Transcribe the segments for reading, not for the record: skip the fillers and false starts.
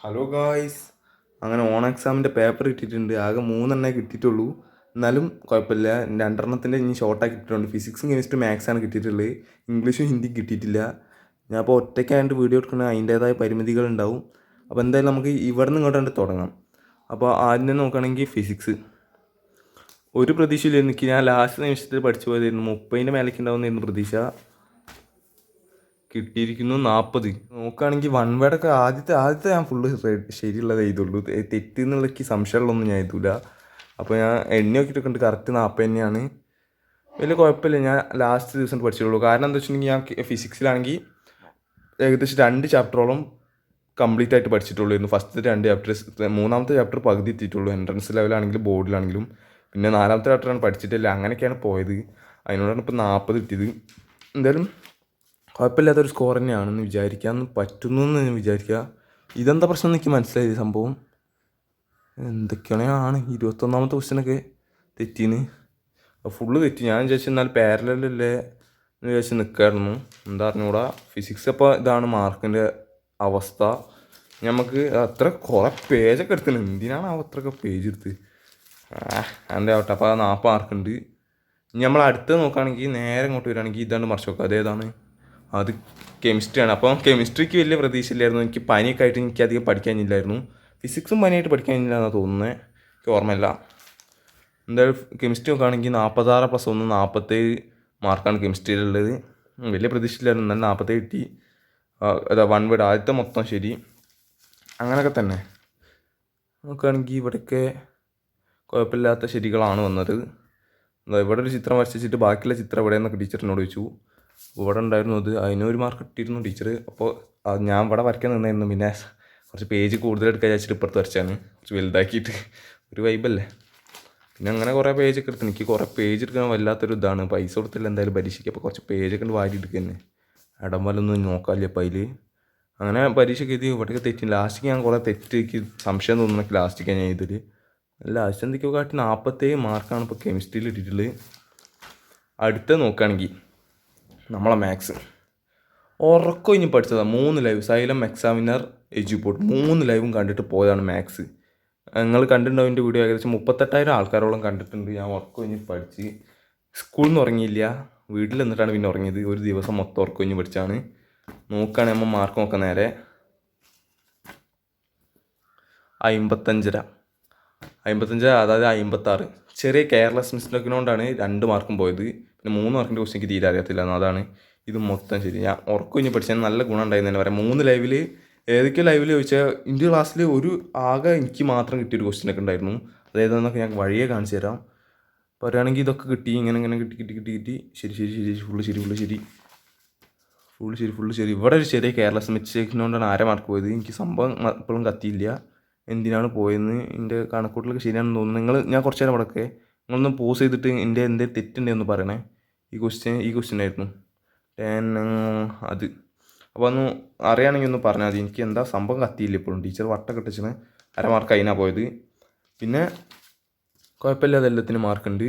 Hello guys. അങ്ങനെ on എക്സാമിൻ്റെ paper കിട്ടിയിട്ടുണ്ട്. ആകെ 3 കിട്ടിയിട്ടുള്ളൂ. എന്നാലും കുഴപ്പമില്ല. രണ്ടെണ്ണത്തിൻ്റെ ഇനി ഷോർട്ടാക്കി കിട്ടിയിട്ടുണ്ട്. ഫിസിക്സും കെമിസ്ട്രി മാത്സാണ് കിട്ടിയിട്ടുള്ളത്. ഇംഗ്ലീഷും ഹിന്ദിയും കിട്ടിയിട്ടില്ല. ഞാൻ അപ്പോൾ ഒറ്റയ്ക്കായിട്ട് വീഡിയോ എടുക്കുന്ന അതിൻ്റേതായ പരിമിതികളുണ്ടാവും. അപ്പോൾ എന്തായാലും നമുക്ക് ഇവിടെ നിന്ന് ഇങ്ങോട്ട് തുടങ്ങാം. അപ്പോൾ ആദ്യം തന്നെ നോക്കുകയാണെങ്കിൽ ഫിസിക്സ്. ഒരു പ്രതീക്ഷയില്ലായിരുന്നു എനിക്ക്. ഞാൻ ലാസ്റ്റ് നിമിഷത്തിൽ പഠിച്ചു പോയതായിരുന്നു. 30ൻ്റെ മേലേക്ക് ഉണ്ടാവുന്നതായിരുന്നു പ്രതീക്ഷ. കിട്ടിയിരിക്കുന്നു 40. നോക്കുകയാണെങ്കിൽ വൺ വേർഡൊക്കെ ആദ്യത്തെ ഞാൻ ഫുള്ള് ശരിയുള്ളത് എഴുതുള്ളൂ. തെറ്റെന്നുള്ള എനിക്ക് സംശയമുള്ളതൊന്നും ഞാൻ എഴുതൂല. അപ്പോൾ ഞാൻ എണ്ണി നോക്കിയിട്ടൊക്കെ ഉണ്ട്. കറക്റ്റ് 40 തന്നെയാണ്. വലിയ കുഴപ്പമില്ല. ഞാൻ ലാസ്റ്റ് ദിവസം പഠിച്ചിട്ടുള്ളൂ. കാരണം എന്താ വെച്ചിട്ടുണ്ടെങ്കിൽ ഞാൻ ഫിസിക്സിലാണെങ്കിൽ ഏകദേശം 2 ചാപ്റ്ററോളം കംപ്ലീറ്റ് ആയിട്ട് പഠിച്ചിട്ടുള്ളൂ. ഫസ്റ്റത്തെ 2 ചാപ്റ്റേഴ്സ്, 3ാമത്തെ ചാപ്റ്റർ പകുതി എത്തിയിട്ടുള്ളൂ. എൻട്രൻസ് ലെവലാണെങ്കിലും ബോർഡിലാണെങ്കിലും. പിന്നെ 4ാമത്തെ ചാപ്റ്ററാണ് പഠിച്ചിട്ടില്ല. അങ്ങനെയൊക്കെയാണ് പോയത്. അതിനോടാണ് ഇപ്പോൾ 40 കിട്ടിയത്. എന്തായാലും കുഴപ്പമില്ലാത്തൊരു സ്കോർ തന്നെയാണെന്ന് വിചാരിക്കാൻ പറ്റുന്നു എന്ന് വിചാരിക്കുക. ഇതെന്താ പ്രശ്നം എന്ന് എനിക്ക് മനസ്സിലായത്. സംഭവം എന്തൊക്കെയാണ് 21ാമത്തെ ക്വസ്റ്റ്യനൊക്കെ തെറ്റീന്ന്. ഫുള്ള് തെറ്റി. ഞാൻ വിചാരിച്ചു എന്നാൽ പാരലല്ലേ എന്ന് വിചാരിച്ച് നിൽക്കായിരുന്നു. എന്താ അറിഞ്ഞൂടാ. ഫിസിക്സ് അപ്പോൾ ഇതാണ് മാർക്കിൻ്റെ അവസ്ഥ. നമുക്ക് അത്ര കുറേ പേജൊക്കെ എടുത്തിന്. എന്തിനാണ് അത്രയൊക്കെ പേജ് എടുത്ത് എൻ്റെ ആവട്ടെ. അപ്പോൾ 40 മാർക്കുണ്ട്. ഇനി നമ്മൾ അടുത്ത് നോക്കുകയാണെങ്കിൽ നേരെ ഇങ്ങോട്ട് വരികയാണെങ്കിൽ ഇതാണ് മറിച്ച് നോക്കുക. അതേതാണ്? അത് കെമിസ്ട്രിയാണ്. അപ്പം കെമിസ്ട്രിക്ക് വലിയ പ്രതീക്ഷയില്ലായിരുന്നു. എനിക്ക് പനിയൊക്കെ ആയിട്ട് എനിക്ക് അധികം പഠിക്കാനില്ലായിരുന്നു. ഫിസിക്സും പനിയായിട്ട് പഠിക്കാനില്ല എന്നാണ് തോന്നുന്നത്. എനിക്ക് ഓർമ്മയില്ല. എന്തായാലും കെമിസ്ട്രി നോക്കുകയാണെങ്കിൽ 46+1 47 മാർക്കാണ് കെമിസ്ട്രിയിലുള്ളത്. വലിയ പ്രതീക്ഷയില്ലായിരുന്നു. എന്നാലും 47 കിട്ടി. അതാ വൺ വേർഡ് ആദ്യത്തെ മൊത്തം ശരി. അങ്ങനെയൊക്കെ തന്നെ നോക്കുകയാണെങ്കിൽ ഇവിടെയൊക്കെ കുഴപ്പമില്ലാത്ത ശരികളാണ് വന്നത്. ഇവിടെ ഒരു ചിത്രം വരച്ചിട്ട് ബാക്കിയുള്ള ചിത്രം എവിടെ നിന്നൊക്കെ ടീച്ചറിനോട് ചോദിച്ചു. ഇവിടെ ഉണ്ടായിരുന്നു. അതിനൊരു മാർക്ക് കിട്ടിയിരുന്നു ടീച്ചർ. അപ്പോൾ ഞാൻ ഇവിടെ വരയ്ക്കാൻ നിന്നായിരുന്നു. പിന്നെ കുറച്ച് പേജ് കൂടുതൽ എടുക്കാൻ വിചാരിച്ചിട്ട് ഇപ്പുറത്ത് വരച്ചാണ്. കുറച്ച് വലുതാക്കിയിട്ട് ഒരു വൈബല്ലേ. പിന്നെ അങ്ങനെ കുറേ പേജൊക്കെ എടുത്തു. എനിക്ക് കുറേ പേജ് എടുക്കാൻ വല്ലാത്തൊരു ഇതാണ്. പൈസ കൊടുത്തില്ല എന്തായാലും പരീക്ഷയ്ക്ക്. അപ്പോൾ കുറച്ച് പേജൊക്കെ ഉണ്ട് വാരി എടുക്കുക തന്നെ. ഇടംവലൊന്നും നോക്കാമില്ല അപ്പം അതിൽ. അങ്ങനെ പരീക്ഷയ്ക്ക് എഴുതി. ഇവിടെയൊക്കെ തെറ്റി. ലാസ്റ്റിക്ക് ഞാൻ കുറേ തെറ്റിക്ക് സംശയം തോന്നുന്നൊക്കെ ലാസ്റ്റിക്കാണ് ഞാൻ എഴുതിയത്. ലാസ്റ്റ് എന്തൊക്കെയോ കാട്ടി 47 മാർക്കാണ് ഇപ്പോൾ കെമിസ്ട്രിയിൽ ഇട്ടിട്ടുള്ളത്. അടുത്ത നോക്കുകയാണെങ്കിൽ നമ്മളെ മാത്സ് ഉറക്കം ഇനി പഠിച്ചതാണ്. 3 ലൈവ് സൈലം എക്സാമിനർ എജ്യൂപോർട്ട് 3 ലൈവും കണ്ടിട്ട് പോയതാണ് മാത്സ്. നിങ്ങൾ കണ്ടിട്ടുണ്ടാവും എൻ്റെ വീഡിയോ. ഏകദേശം 38,000 ആൾക്കാരോളം കണ്ടിട്ടുണ്ട്. ഞാൻ ഉറക്കം ഇനി പഠിച്ച് സ്കൂളിൽ നിന്ന് ഉറങ്ങിയില്ല. വീട്ടിൽ നിന്നിട്ടാണ് പിന്നെ ഉറങ്ങിയത്. ഒരു ദിവസം മൊത്തം ഉറക്കം ഇനി പഠിച്ചാണ്. നോക്കുകയാണെങ്കിൽ നമ്മൾ മാർക്ക് നോക്കാം. നേരെ 55 അതായത് 56. ചെറിയ കെയർലെസ് മിസ്റ്റേക്കിനോണ്ടാണ് 2 മാർക്കും പോയത്. പിന്നെ 3 മാർക്കിൻ്റെ ക്വസ്റ്റ്യൻ എനിക്ക് തീരെ അറിയത്തില്ല. അതാണ് ഇത് മൊത്തം ശരി. ഞാൻ ഉറക്കം ഇനി പഠിച്ചാൽ നല്ല ഗുണം ഉണ്ടായിരുന്നു തന്നെ പറയാം. 3 ലൈവിൽ ഏതൊക്കെ ലൈവിൽ ചോദിച്ചാൽ ഇന്ത്യ ക്ലാസ്സിൽ ഒരു ആകെ എനിക്ക് മാത്രം കിട്ടിയൊരു ക്വസ്റ്റ്യനൊക്കെ ഉണ്ടായിരുന്നു. അതേതാണെന്നൊക്കെ ഞാൻ വഴിയെ കാണിച്ചു തരാം. പറയുകയാണെങ്കിൽ ഇതൊക്കെ കിട്ടി. ഇങ്ങനെ കിട്ടി. ശരി ഫുള്ള് ശരി. ഇവിടെ ഒരു ചെറിയ കെയർലെസ് മിസ്റ്റേക്കിനോണ്ടാണ് 1/2 മാർക്ക് പോയത്. എനിക്ക് സംഭവം ഇപ്പോഴും കത്തിയില്ല. എന്തിനാണ് പോയെന്ന്. എൻ്റെ കണക്കൂട്ടലൊക്കെ ശരിയാണെന്ന് തോന്നുന്നു. ഞാൻ കുറച്ച് നേരം ഇവിടെയൊക്കെ നിങ്ങളൊന്ന് പോസ് ചെയ്തിട്ട് എൻ്റെ എന്തെങ്കിലും തെറ്റുണ്ടെന്ന് പറയണേ. ഈ ക്വസ്റ്റ്യൻ ആയിരുന്നു അത്. അപ്പോൾ ഒന്ന് അറിയുകയാണെങ്കിൽ ഒന്ന് പറഞ്ഞാൽ മതി. എനിക്ക് എന്താ സംഭവം കത്തിയില്ല ഇപ്പോഴും. ടീച്ചർ വട്ടൊക്കെ ഇട്ടിച്ചാണ്. 1/2 മാർക്ക് അതിനാണ് പോയത്. പിന്നെ കുഴപ്പമില്ലാതെ എല്ലാത്തിനും മാർക്കുണ്ട്.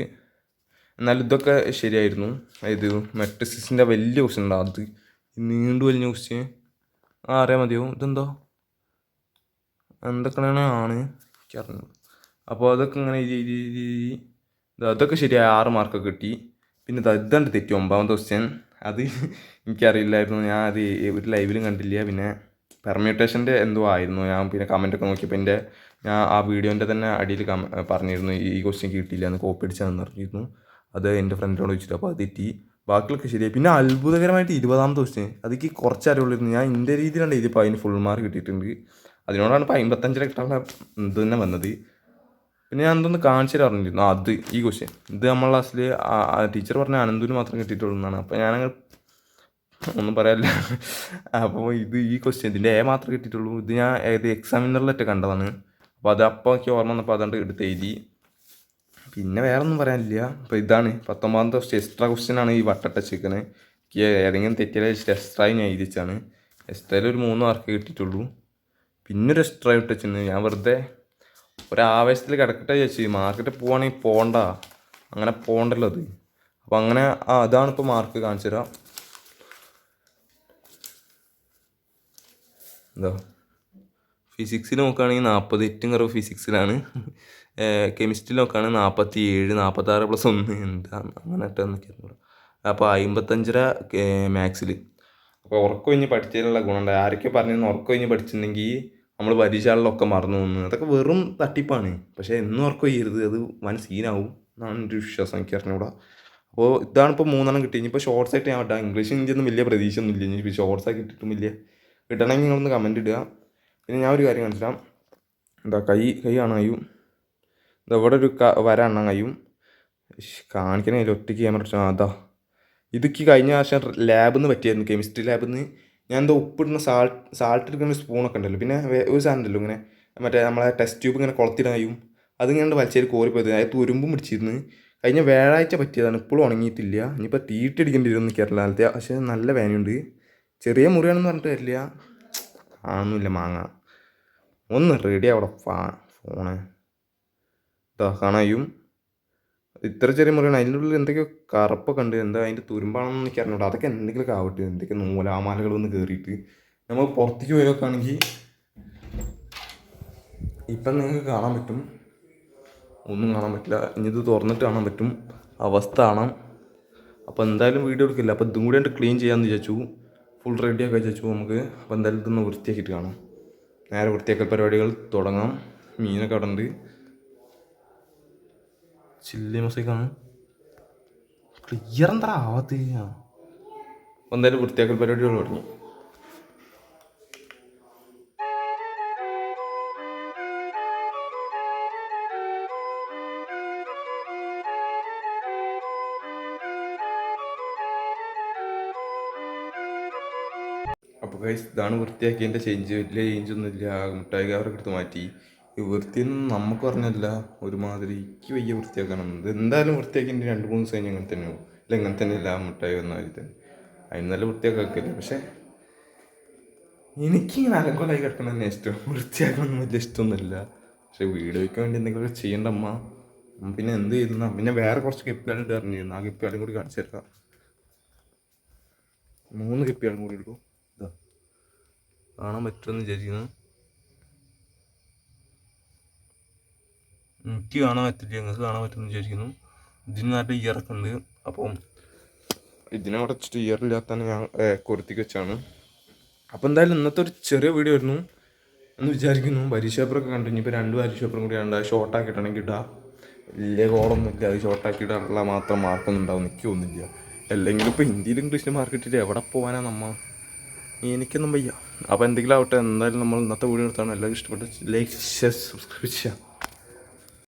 എന്നാലും ഇതൊക്കെ ശരിയായിരുന്നു. ഇത് മെട്രിക്സിൻ്റെ വലിയ ക്വസ്റ്റ്യൻ ഉണ്ടാവും. അത് നീണ്ടു വലിയ ക്വസ്റ്റ്യൻ അറിയാൻ മതിയോ. ഇതെന്തോ എന്തൊക്കെയാണ് എനിക്കറിഞ്ഞു. അപ്പോൾ അതൊക്കെ ഇങ്ങനെ അതൊക്കെ ശരിയായ 6 മാർക്കൊക്കെ കിട്ടി. പിന്നെ ഇതുണ്ട് തെറ്റി 9ാമത്തെ ക്വസ്റ്റ്യൻ. അത് എനിക്കറിയില്ലായിരുന്നു. ഞാൻ അത് ഒരു ലൈവിലും കണ്ടില്ല. പിന്നെ പെർമ്യൂട്ടേഷൻ്റെ എന്തോ ആയിരുന്നു. ഞാൻ പിന്നെ കമൻറ്റൊക്കെ നോക്കിയപ്പോൾ ഞാൻ ആ വീഡിയോൻ്റെ തന്നെ അടിയിൽ പറഞ്ഞിരുന്നു ഈ ക്വസ്റ്റ്യൻ കിട്ടിയില്ല എന്ന്, കോപ്പി അടിച്ചാണെന്ന് പറഞ്ഞിരുന്നു. അത് എൻ്റെ ഫ്രണ്ടിനോട് ചോദിച്ചിട്ട്. അപ്പോൾ അത് തെറ്റി. ബാക്കിയൊക്കെ ശരിയായി. പിന്നെ അത്ഭുതകരമായിട്ട് 20ാമത്തെ ക്വസ്റ്റ്യൻ അതെനിക്ക് കുറച്ച് അറിവുള്ളായിരുന്നു. ഞാൻ എൻ്റെ രീതിയിലാണ് എഴുതിയപ്പോൾ അതിന് ഫുൾ മാർക്ക് കിട്ടിയിട്ടുണ്ട്. അതിനോടാണ് ഇപ്പോൾ 55 കിട്ടാനുള്ള ഇത് തന്നെ വന്നത്. പിന്നെ ഞാൻ എന്തൊന്ന് കാണിച്ചിട്ട് പറഞ്ഞിരുന്നു. ഈ ക്വസ്റ്റ്യൻ ഇത് നമ്മളെ ക്ലാസ്സിൽ ടീച്ചർ പറഞ്ഞ അനന്തൂര് മാത്രം കിട്ടിയിട്ടുള്ളൂ എന്നാണ്. അപ്പോൾ ഞാനങ്ങനെ ഒന്നും പറയാനില്ല. അപ്പോൾ ഈ ക്വസ്റ്റ്യൻ ഇതിൻ്റെ മാത്രമേ കിട്ടിയിട്ടുള്ളൂ. ഇത് ഞാൻ എക്സാമിനറിലൊക്കെ കണ്ടതാണ്. അപ്പോൾ അപ്പോൾ എനിക്ക് ഓർമ്മ വന്നപ്പോൾ അതുകൊണ്ട് എടുത്ത് എഴുതി. പിന്നെ വേറെ ഒന്നും പറയാനില്ല. അപ്പോൾ ഇതാണ് 19ാമത്തെ ക്വസ്റ്റ്യൻ. എക്സ്ട്രാ ക്വസ്റ്റ്യനാണ് ഈ വട്ടട്ടച്ചിക്കന്. എനിക്ക് ഏതെങ്കിലും തെറ്റിയാൽ എക്സ്ട്രായി ഞാൻ എഴുതിച്ചാണ്. എക്സ്ട്രയിൽ ഒരു 3 മാർക്ക് കിട്ടിയിട്ടുള്ളൂ. പിന്നൊരു എക്സ്ട്രാ ഇട്ടിച്ചിന്. ഞാൻ വെറുതെ ഒരാവേശത്തിൽ കിടക്കട്ടെ ചോദിച്ചു. മാർക്കറ്റ് പോവുകയാണെങ്കിൽ പോകണ്ട, അങ്ങനെ പോകണ്ടല്ലോ അത്. അപ്പോൾ അങ്ങനെ അതാണിപ്പോൾ മാർക്ക് കാണിച്ചു തരാം. ഫിസിക്സിൽ നോക്കുകയാണെങ്കിൽ 40, ഏറ്റവും കുറവ് ഫിസിക്സിലാണ്. കെമിസ്ട്രിയിൽ നോക്കുകയാണെങ്കിൽ 47, 46+1 എന്താ അങ്ങനെ ഇട്ടെന്നൊക്കെ. അപ്പോൾ 55.5 മാത്സിൽ. അപ്പോൾ ഉറക്കം കഴിഞ്ഞ് പഠിച്ചതിലുള്ള ഗുണമുണ്ട്. ആരൊക്കെ പറഞ്ഞു ഉറക്കം കഴിഞ്ഞ് പഠിച്ചിട്ടുണ്ടെങ്കിൽ നമ്മൾ പരീക്ഷകളിലൊക്കെ മറന്നു പോകുന്നു. അതൊക്കെ വെറും തട്ടിപ്പാണ്. പക്ഷേ എന്നും ഉറക്കം ചെയ്യരുത്, അത് വൻ സീനാവും എന്നാണ് എൻ്റെ ഒരു വിശ്വാസം. എനിക്ക് അറിഞ്ഞൂടാ. അപ്പോൾ ഇതാണ് ഇപ്പോൾ 3 കിട്ടി. ഇനിയിപ്പോൾ ഷോർട്സ് ആയിട്ട് ഞാൻ ഇട്ടാം. ഇംഗ്ലീഷ് ഹിന്ദിയൊന്നും വലിയ പ്രതീക്ഷ ഒന്നും ഇല്ല. ഇനി ഷോർട്സ് ആക്കി ഇട്ടിട്ടും വലിയ കിട്ടണമെങ്കിൽ നിങ്ങളൊന്ന് കമൻറ്റ് ഇടുക. പിന്നെ ഞാൻ ഒരു കാര്യം കാണിച്ചാൽ എന്താ കൈ കാണാൻ കഴിയും. ഇതവിടെ ഒരു വര എണ്ണാൻ കഴിയും. കാണിക്കണേ ഒറ്റയ്ക്ക് ക്യാമറ വെച്ചാൽ അതാ ഇതൊക്കെ കഴിഞ്ഞ പ്രാവശ്യം ലാബിൽ നിന്ന് പറ്റിയായിരുന്നു. കെമിസ്ട്രി ലാബിൽ നിന്ന് ഞാൻ എന്തോ ഉപ്പിടുന്ന സാൾട്ട് എടുക്കുന്ന സ്പൂണൊക്കെ ഉണ്ടല്ലോ. പിന്നെ ഒരു സാധനം ഉണ്ടല്ലോ ഇങ്ങനെ മറ്റേ നമ്മളെ ടെസ്റ്റ് ട്യൂബ് ഇങ്ങനെ കുളത്തിടാൻ കഴിയും. അതിങ്ങനെ വലിച്ചേരി കോരിപ്പോയത്. അത് തുരുമ്പും പിടിച്ചിരുന്നു. കഴിഞ്ഞ വ്യാഴാഴ്ച പറ്റിയതാണ്. ഇപ്പോഴും ഉണങ്ങിയിട്ടില്ല. ഇനിയിപ്പോൾ തീറ്റടിക്കേണ്ടി വരും എന്ന് എനിക്കറിയില്ല. നാളത്തെ പക്ഷേ നല്ല വേനയുണ്ട്. ചെറിയ മുറിയാണെന്ന് പറഞ്ഞിട്ട് വരില്ല. കാണുന്നില്ല മാങ്ങ ഒന്ന് റെഡി അവിടെ ഫോണ് ഇതാ കാണായും. ഇത്ര ചെറിയ മുറിയാണ്. അതിൻ്റെ ഉള്ളിൽ എന്തൊക്കെയോ കറുപ്പൊക്കെ ഉണ്ട്. എന്താ അതിൻ്റെ തുരുമ്പാണെന്ന് എനിക്ക് അറിഞ്ഞൂടാ. അതൊക്കെ എന്തെങ്കിലുമൊക്കെ ആവട്ടെ. എന്തൊക്കെ നൂലാമാലകൾ വന്ന് കയറിയിട്ട് നമ്മൾ പുറത്തേക്ക് പോയി നോക്കുകയാണെങ്കിൽ ഇപ്പം നിങ്ങൾക്ക് കാണാൻ പറ്റും. ഒന്നും കാണാൻ പറ്റില്ല. ഇനി ഇത് തുറന്നിട്ട് കാണാൻ പറ്റും. അവസ്ഥ കാണാം. അപ്പോൾ എന്തായാലും വീഡിയോ എടുക്കില്ല. അപ്പോൾ ഇതും കൂടി ആയിട്ട് ക്ലീൻ ചെയ്യാമെന്ന് വിചാരിച്ചു. ഫുൾ റെഡിയാക്കി വെച്ചു നമുക്ക്. അപ്പോൾ എന്തായാലും ഇതൊന്ന് വൃത്തിയാക്കിയിട്ട് കാണാം. നേരെ വൃത്തിയാക്കൽ പരിപാടികൾ തുടങ്ങാം. മീനൊക്കെ അവിടെ ഉണ്ട്. ചില്ലി മസാലയാണ്. ക്ലിയർ എന്താ ആവാത്ത. എന്തായാലും വൃത്തിയാക്കൽ പരിപാടികൾ തുടങ്ങി. അപ്പോൾ ഗൈസ് ഇതാണ് വൃത്തിയാക്കിയതിൻ്റെ ചേഞ്ച്. വലിയ ചേഞ്ചൊന്നുമില്ല. മുട്ടായി കവറൊക്കെ എടുത്ത് മാറ്റി. ഈ വൃത്തിയൊന്നും നമുക്ക് പറഞ്ഞല്ല. ഒരുമാതിരി എനിക്ക് വയ്യ വൃത്തിയാക്കണം. ഇത് എന്തായാലും വൃത്തിയാക്കിൻ്റെ 2-3 ദിവസം കഴിഞ്ഞ് അങ്ങനെ തന്നെയാവും. ഇല്ല ഇങ്ങനെ തന്നെ ഇല്ല മുട്ടായി വന്ന മാതിരി തന്നെ. അതിന് നല്ല വൃത്തിയാക്കില്ല. പക്ഷേ എനിക്കിങ്ങനെ അലങ്കോലായി കിടക്കണം തന്നെ ഇഷ്ടം. വൃത്തിയാക്കണമെന്ന് വലിയ ഇഷ്ടമൊന്നുമില്ല. പക്ഷേ വീഡിയോയ്ക്ക് വേണ്ടി എന്തെങ്കിലുമൊക്കെ ചെയ്യേണ്ട അമ്മ. പിന്നെ എന്ത് ചെയ്യുന്ന പിന്നെ വേറെ കുറച്ച് ഗപ്പികളുണ്ട് അറിഞ്ഞിരുന്നു. ആ ഗപ്പികളും കൂടി കാണിച്ചു തരാം. 3 ഗപ്പികളും കൂടി എടുക്കും. ഇതാ കാണാൻ പറ്റുമെന്ന് വിചാരിക്കുന്നു. എനിക്ക് കാണാൻ പറ്റില്ല. നിങ്ങൾക്ക് കാണാൻ പറ്റുമെന്ന് വിചാരിക്കുന്നു. ഇതിന് നല്ല ഇയറൊക്കെ ഉണ്ട്. അപ്പം ഇതിനെ അടച്ചിട്ട് ഇയറില്ലാത്തതാണ് ഞാൻ കൊരുത്തിക്ക് വെച്ചാണ്. അപ്പോൾ എന്തായാലും ഇന്നത്തെ ഒരു ചെറിയ വീഡിയോ ആയിരുന്നു എന്ന് വിചാരിക്കുന്നു. പരീക്ഷ പേപ്പറൊക്കെ കണ്ടു. ഇനിയിപ്പോൾ 2 പരീക്ഷ പേപ്പറും കൂടി ഉണ്ട്. ഷോർട്ടാക്കിയിട്ടാണെങ്കിൽ ഇടാം. വലിയ കോളൊന്നുമില്ല. അത് ഷോർട്ടാക്കിയിട്ടാണുള്ള മാത്രം മാർക്കൊന്നും ഉണ്ടാവും. നിൽക്കൊന്നുമില്ല. അല്ലെങ്കിലും ഇപ്പോൾ ഹിന്ദിയിലും ഇംഗ്ലീഷിലും മാർക്ക് ഇട്ടിട്ട് എവിടെ പോകാനാണ് നമ്മൾ. എനിക്കൊന്നും വയ്യ. അപ്പോൾ എന്തെങ്കിലും ആവട്ടെ. എന്തായാലും നമ്മൾ ഇന്നത്തെ വീഡിയോ എടുത്താണ്. എല്ലാവരും ഇഷ്ടപ്പെട്ട് ലൈക്ക് ഷെയർ സബ്സ്ക്രൈബ് ചെയ്യുക.